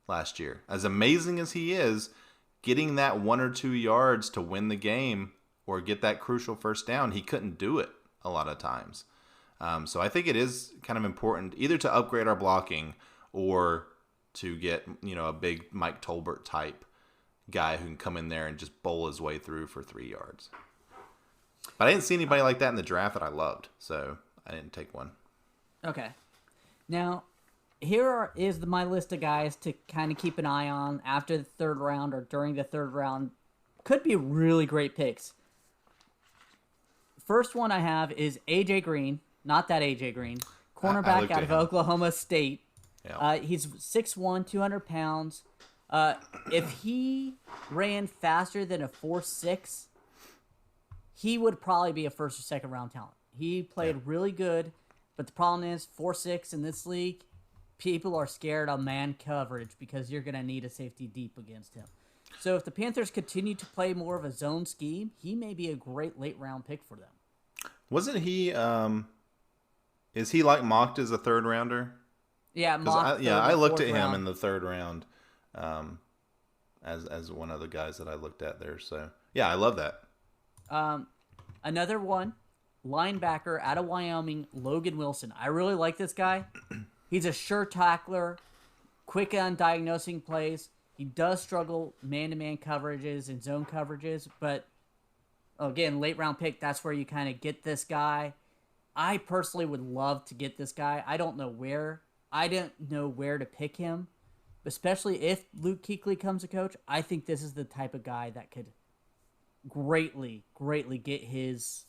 last year. As amazing as he is, getting that 1 or 2 yards to win the game or get that crucial first down, he couldn't do it a lot of times. So I think it is kind of important either to upgrade our blocking or to get, a big Mike Tolbert type guy who can come in there and just bowl his way through for 3 yards. But I didn't see anybody like that in the draft that I loved, so I didn't take one. Okay. Now, here is my list of guys to kind of keep an eye on after the 3rd round or during the 3rd round. Could be really great picks. First one I have is A.J. Green. Not that A.J. Green. Cornerback out of Oklahoma State. Yeah. He's 6'1", 200 pounds. If he ran faster than a 4.6, he would probably be a 1st or 2nd round talent. He played really good, but the problem is 4.6 in this league, people are scared of man coverage because you're going to need a safety deep against him. So if the Panthers continue to play more of a zone scheme, he may be a great late round pick for them. Wasn't he? Is he like mocked as a 3rd rounder? Yeah, mocked. I looked at him in the 3rd round, as one of the guys that I looked at there. So yeah, I love that. Another one, linebacker out of Wyoming, Logan Wilson. I really like this guy. He's a sure tackler, quick on diagnosing plays. He does struggle man-to-man coverages and zone coverages, but again, late round pick, that's where you kind of get this guy. I personally would love to get this guy. I don't know where to pick him, especially if Luke Kuechly comes a coach. I think this is the type of guy that could greatly get his,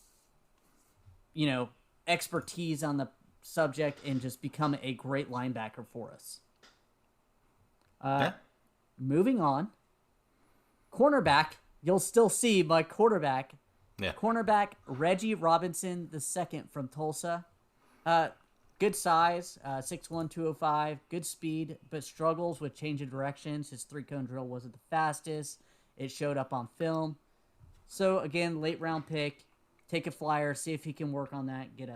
expertise on the subject and just become a great linebacker for us. Moving on. Cornerback. You'll still see my quarterback. Yeah. Cornerback Reggie Robinson II from Tulsa. Good size, 6'1", 205, good speed, but struggles with change of directions. His 3-cone drill wasn't the fastest. It showed up on film. So, again, late round pick. Take a flyer, see if he can work on that, get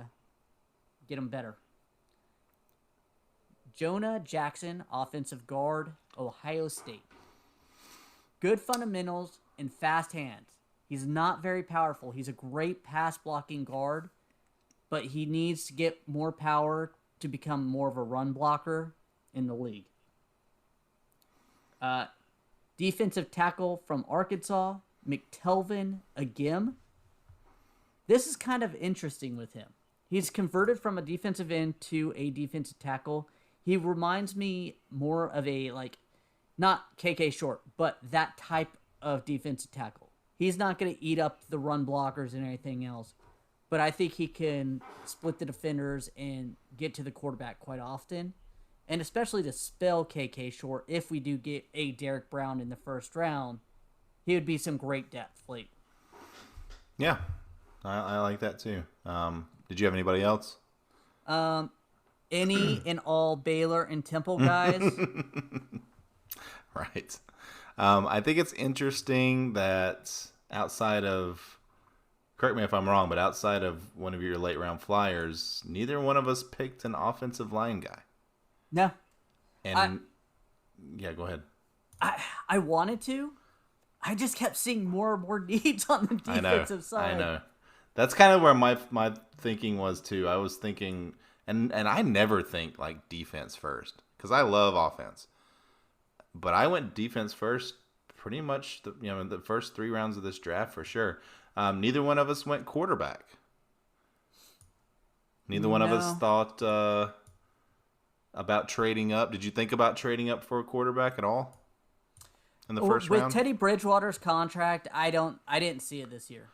him better. Jonah Jackson, offensive guard, Ohio State. Good fundamentals and fast hands. He's not very powerful. He's a great pass blocking guard, but he needs to get more power to become more of a run blocker in the league. Defensive tackle from Arkansas, McTelvin Agim. This is kind of interesting with him. He's converted from a defensive end to a defensive tackle. He reminds me more of a, not KK Short, but that type of defensive tackle. He's not going to eat up the run blockers and anything else, but I think he can split the defenders and get to the quarterback quite often, and especially to spell KK Short. If we do get a Derek Brown in the 1st round, he would be some great depth late. Yeah, I like that too. Did you have anybody else? Any and all Baylor and Temple guys. Right. I think it's interesting that outside of, correct me if I'm wrong, but outside of one of your late round flyers, neither one of us picked an offensive line guy. No. And yeah, go ahead. I wanted to. I just kept seeing more and more needs on the defensive side. I know. That's kind of where my thinking was too. I was thinking, and I never think like defense first because I love offense. But I went defense first pretty much the first 3 rounds of this draft for sure. Neither one of us went quarterback. Neither one of us thought about trading up. Did you think about trading up for a quarterback at all in the first round? With Teddy Bridgewater's contract, I didn't see it this year.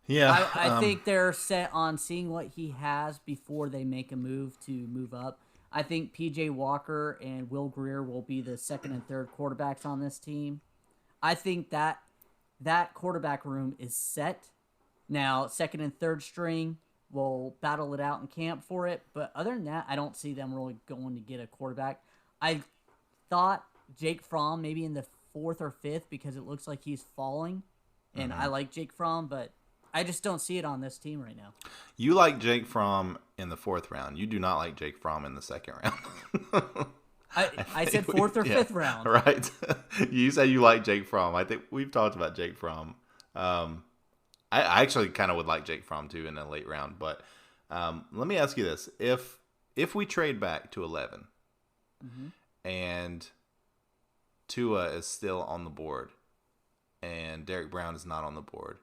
Yeah. I think they're set on seeing what he has before they make a move to move up. I think P.J. Walker and Will Grier will be the 2nd and 3rd quarterbacks on this team. I think that quarterback room is set. Now, second and third string will battle it out in camp for it. But other than that, I don't see them really going to get a quarterback. I thought Jake Fromm maybe in the fourth or fifth because it looks like he's falling. And I like Jake Fromm, but I just don't see it on this team right now. You like Jake Fromm in the fourth round. You do not like Jake Fromm in the second round. I said fourth or fifth round. Right. You say you like Jake Fromm. I think we've talked about Jake Fromm. I actually kind of would like Jake Fromm too in a late round. But let me ask you this: if we trade back to 11 and Tua is still on the board and Derek Brown is not on the board,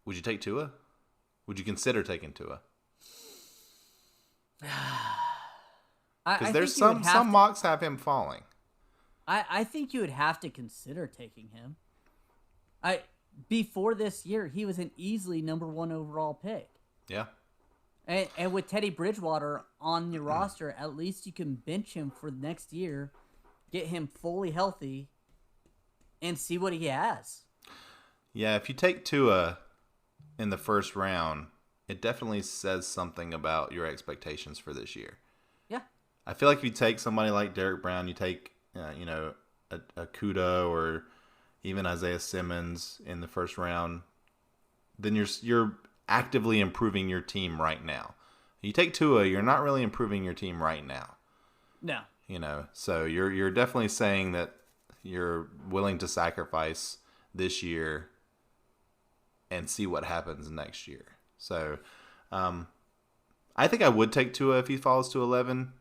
would you take Tua? Would you consider taking Tua? Because there's some mocks have him falling. I think you would have to consider taking him. Before this year, he was an easily number 1 overall pick. Yeah. And with Teddy Bridgewater on your roster, at least you can bench him for next year, get him fully healthy, and see what he has. Yeah, if you take Tua in the first round, it definitely says something about your expectations for this year. Yeah. I feel like if you take somebody like Derek Brown, you take, a Kudo or even Isaiah Simmons in the first round, then you're actively improving your team right now. You take Tua, you're not really improving your team right now. No. So you're definitely saying that you're willing to sacrifice this year and see what happens next year. So I think I would take Tua if he falls to 11,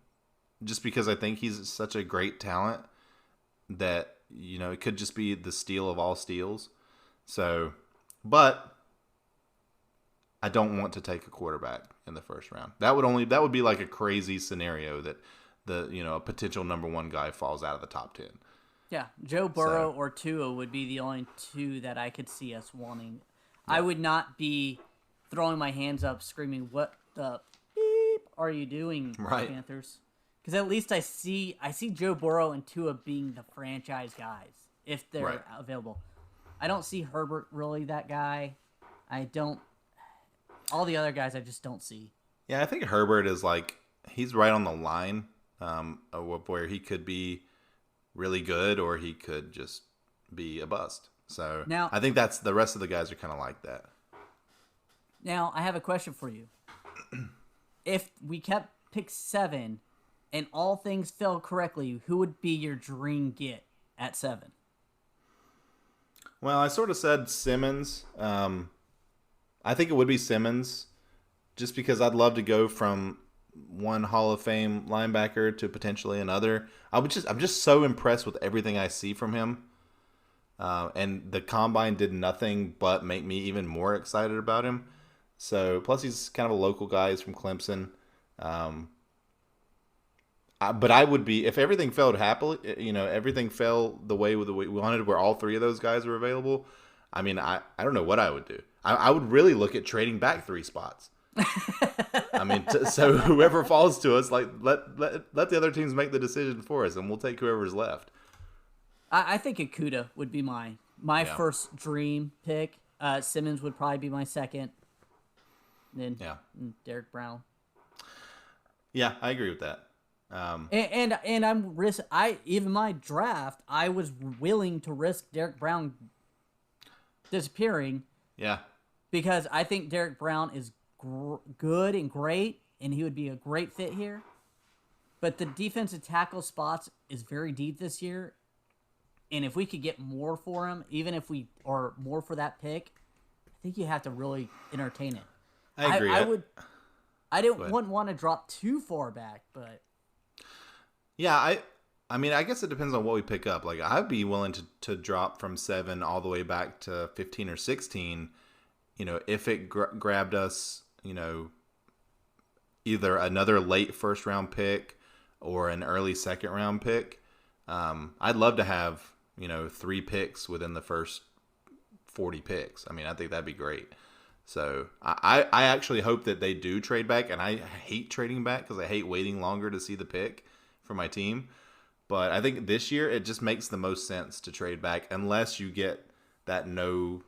just because I think he's such a great talent that, it could just be the steal of all steals. So, but I don't want to take a quarterback in the first round. That would be like a crazy scenario that a potential number 1 guy falls out of the top 10. Yeah, Joe Burrow or Tua would be the only two that I could see us wanting. Yeah. I would not be throwing my hands up screaming, "What the beep are you doing, right, Panthers?" Because at least I see Joe Burrow and Tua being the franchise guys if they're available. I don't see Herbert really that guy. All the other guys I just don't see. Yeah, I think Herbert is he's right on the line of where he could be really good or he could just be a bust. So now, I think that's the rest of the guys are kind of like that. Now, I have a question for you. If we kept pick 7 and all things fell correctly, who would be your dream get at 7? Well, I sort of said Simmons. I think it would be Simmons just because I'd love to go from one Hall of Fame linebacker to potentially another. I'm just so impressed with everything I see from him. And the combine did nothing but make me even more excited about him. So, plus he's kind of a local guy. He's from Clemson. But I would be, if everything fell happily, everything fell the way we wanted, where all 3 of those guys were available. I mean, I don't know what I would do. I would really look at trading back 3 spots. I mean, so whoever falls to us, let the other teams make the decision for us, and we'll take whoever's left. I think Okuda would be my first dream pick. Simmons would probably be my second. Then Derek Brown. Yeah, I agree with that. And I'm even my draft, I was willing to risk Derek Brown disappearing. Yeah. Because I think Derek Brown is good and great, and he would be a great fit here. But the defensive tackle spots is very deep this year, and if we could get more for him, or more for that pick, I think you have to really entertain it. I agree. I wouldn't want to drop too far back, but yeah, I mean, I guess it depends on what we pick up. I'd be willing to drop from 7 all the way back to 15 or 16. If it grabbed us, either another late first round pick or an early second round pick. I'd love to have 3 picks within the first 40 picks. I mean, I think that'd be great. So I actually hope that they do trade back, and I hate trading back because I hate waiting longer to see the pick for my team. But I think this year it just makes the most sense to trade back unless you get that no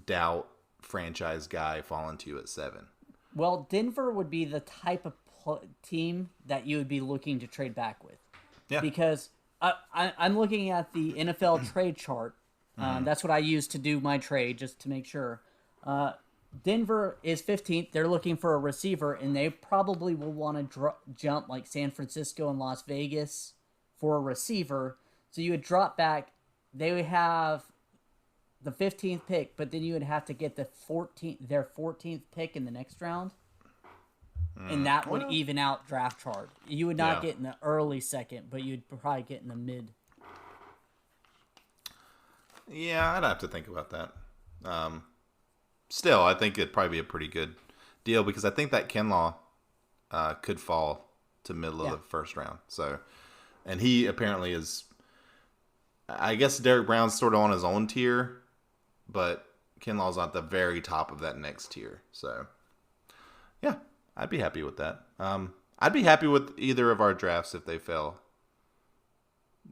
doubt franchise guy falling to you at 7. Well, Denver would be the type of team that you would be looking to trade back with. Yeah. Because I'm looking at the NFL trade chart. That's what I use to do my trade, just to make sure. Denver is 15th. They're looking for a receiver, and they probably will want to jump like San Francisco and Las Vegas for a receiver. So you would drop back. They would have the 15th pick, but then you would have to get their 14th pick in the next round. And that would even out draft chart. You would not get in the early second, but you'd probably get in the mid. Yeah, I'd have to think about that. Still, I think it'd probably be a pretty good deal because I think that Kinlaw could fall to middle of the first round. So, and he apparently is. I guess Derek Brown's sort of on his own tier, but Kinlaw's at the very top of that next tier. So, yeah, I'd be happy with that. I'd be happy with either of our drafts if they fell,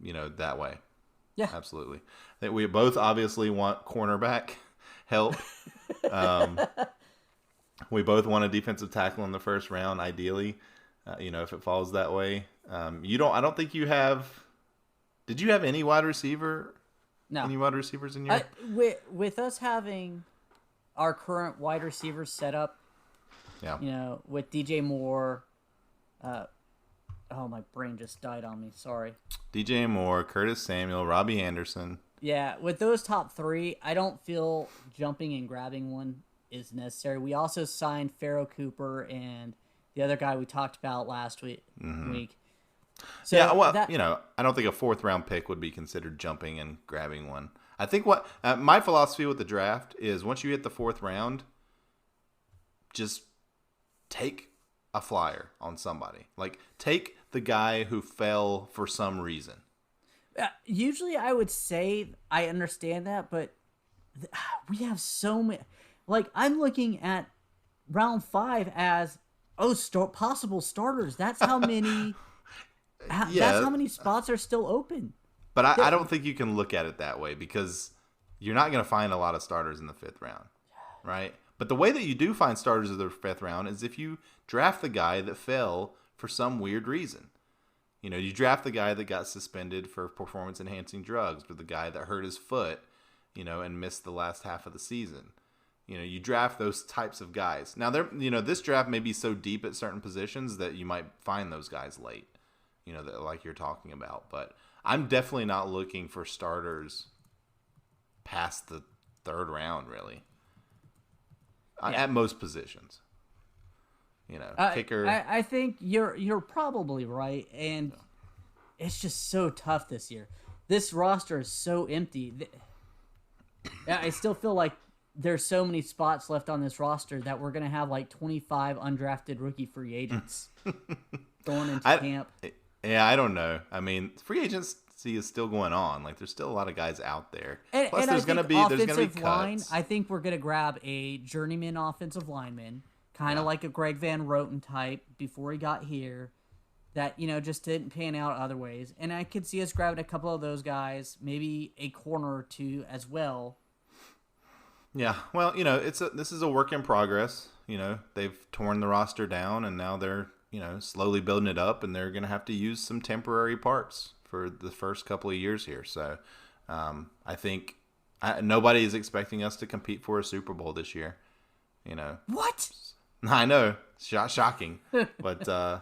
that way. Yeah, absolutely. I think we both obviously want cornerback help. We both want a defensive tackle in the first round, ideally. If it falls that way, I don't think you have. Did you have any wide receiver? No. Any wide receivers in your? With us having our current wide receivers set up. Yeah. With DJ Moore. My brain just died on me. Sorry. DJ Moore, Curtis Samuel, Robbie Anderson. Yeah, with those top 3, I don't feel jumping and grabbing one is necessary. We also signed Pharaoh Cooper and the other guy we talked about last week. So yeah, well, I don't think a 4th round pick would be considered jumping and grabbing one. I think what my philosophy with the draft is once you hit the 4th round, just take a flyer on somebody. Like, take the guy who fell for some reason. Usually I would say I understand that, but we have so many. Like, I'm looking at round 5 as possible starters. That's how many. That's how many spots are still open. But I don't think you can look at it that way because you're not going to find a lot of starters in the 5th round, right? But the way that you do find starters in the 5th round is if you draft the guy that fell for some weird reason. You draft the guy that got suspended for performance-enhancing drugs, or the guy that hurt his foot, and missed the last half of the season. You draft those types of guys. Now, this draft may be so deep at certain positions that you might find those guys late, that, like you're talking about. But I'm definitely not looking for starters past the 3rd round, really. At most positions. Kicker. I think you're probably right, and it's just so tough this year. This roster is so empty. I still feel like there's so many spots left on this roster that we're gonna have like 25 undrafted rookie free agents going into camp. Yeah, I don't know. I mean, free agency is still going on. Like, there's still a lot of guys out there. Plus, there's gonna be cuts. Line, I think we're gonna grab a journeyman offensive lineman. Kind of like a Greg Van Roten type before he got here that, just didn't pan out other ways. And I could see us grabbing a couple of those guys, maybe a corner or two as well. Yeah, well, this is a work in progress. They've torn the roster down and now they're, slowly building it up and they're going to have to use some temporary parts for the first couple of years here. So I think nobody is expecting us to compete for a Super Bowl this year. What? I know, shocking, but I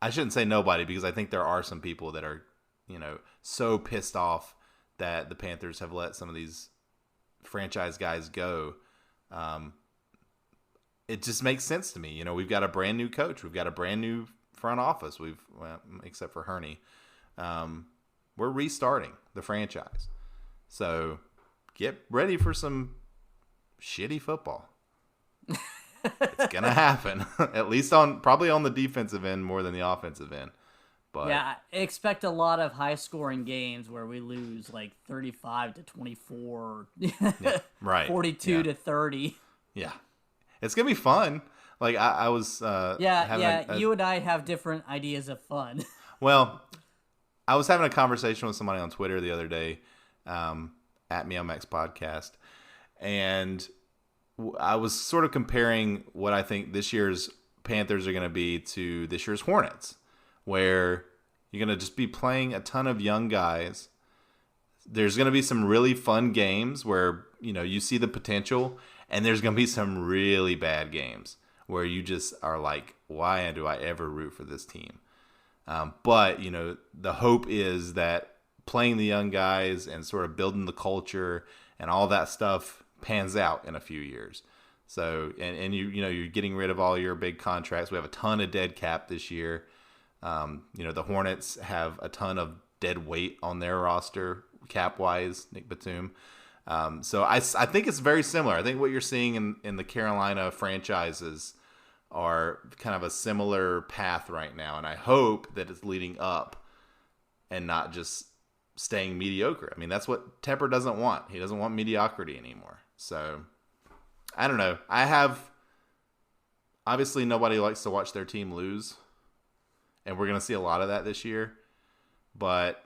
shouldn't say nobody because I think there are some people that are, so pissed off that the Panthers have let some of these franchise guys go. It just makes sense to me. We've got a brand new coach, we've got a brand new front office. Except for Hurney, we're restarting the franchise, so get ready for some shitty football. It's gonna happen. At least probably on the defensive end more than the offensive end. But yeah, I expect a lot of high scoring games where we lose like 35-24, right, 42-30. Yeah, it's gonna be fun. Like I was. You and I have different ideas of fun. Well, I was having a conversation with somebody on Twitter the other day, at MeowMix Podcast, and I was sort of comparing what I think this year's Panthers are going to be to this year's Hornets, where you're going to just be playing a ton of young guys. There's going to be some really fun games where, you see the potential, and there's going to be some really bad games where you just are like, why do I ever root for this team? But, the hope is that playing the young guys and sort of building the culture and all that stuff pans out in a few years. So, and you're getting rid of all your big contracts. We have a ton of dead cap this year. The Hornets have a ton of dead weight on their roster, cap-wise, Nick Batum. So I think it's very similar. I think what you're seeing in the Carolina franchises are kind of a similar path right now. And I hope that it's leading up and not just staying mediocre. I mean, that's what Tepper doesn't want. He doesn't want mediocrity anymore. So, I don't know. Obviously, nobody likes to watch their team lose. And we're going to see a lot of that this year. But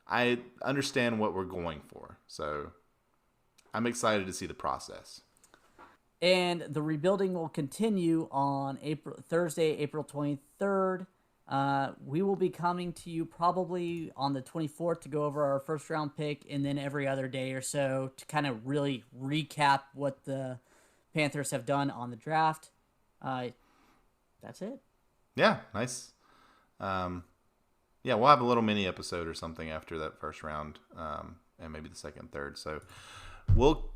I understand what we're going for. So, I'm excited to see the process. And the rebuilding will continue on Thursday, April 23rd. We will be coming to you probably on the 24th to go over our first round pick, and then every other day or so to kind of really recap what the Panthers have done on the draft. That's it. Yeah, nice. We'll have a little mini episode or something after that first round, and maybe the second, third. So we'll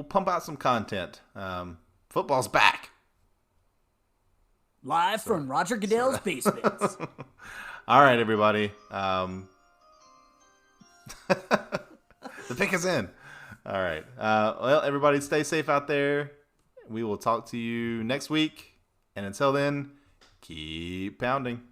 pump out some content. Football's back. Live from Roger Goodell's basement. All right, everybody. The pick is in. All right. Well, everybody stay safe out there. We will talk to you next week. And until then, keep pounding.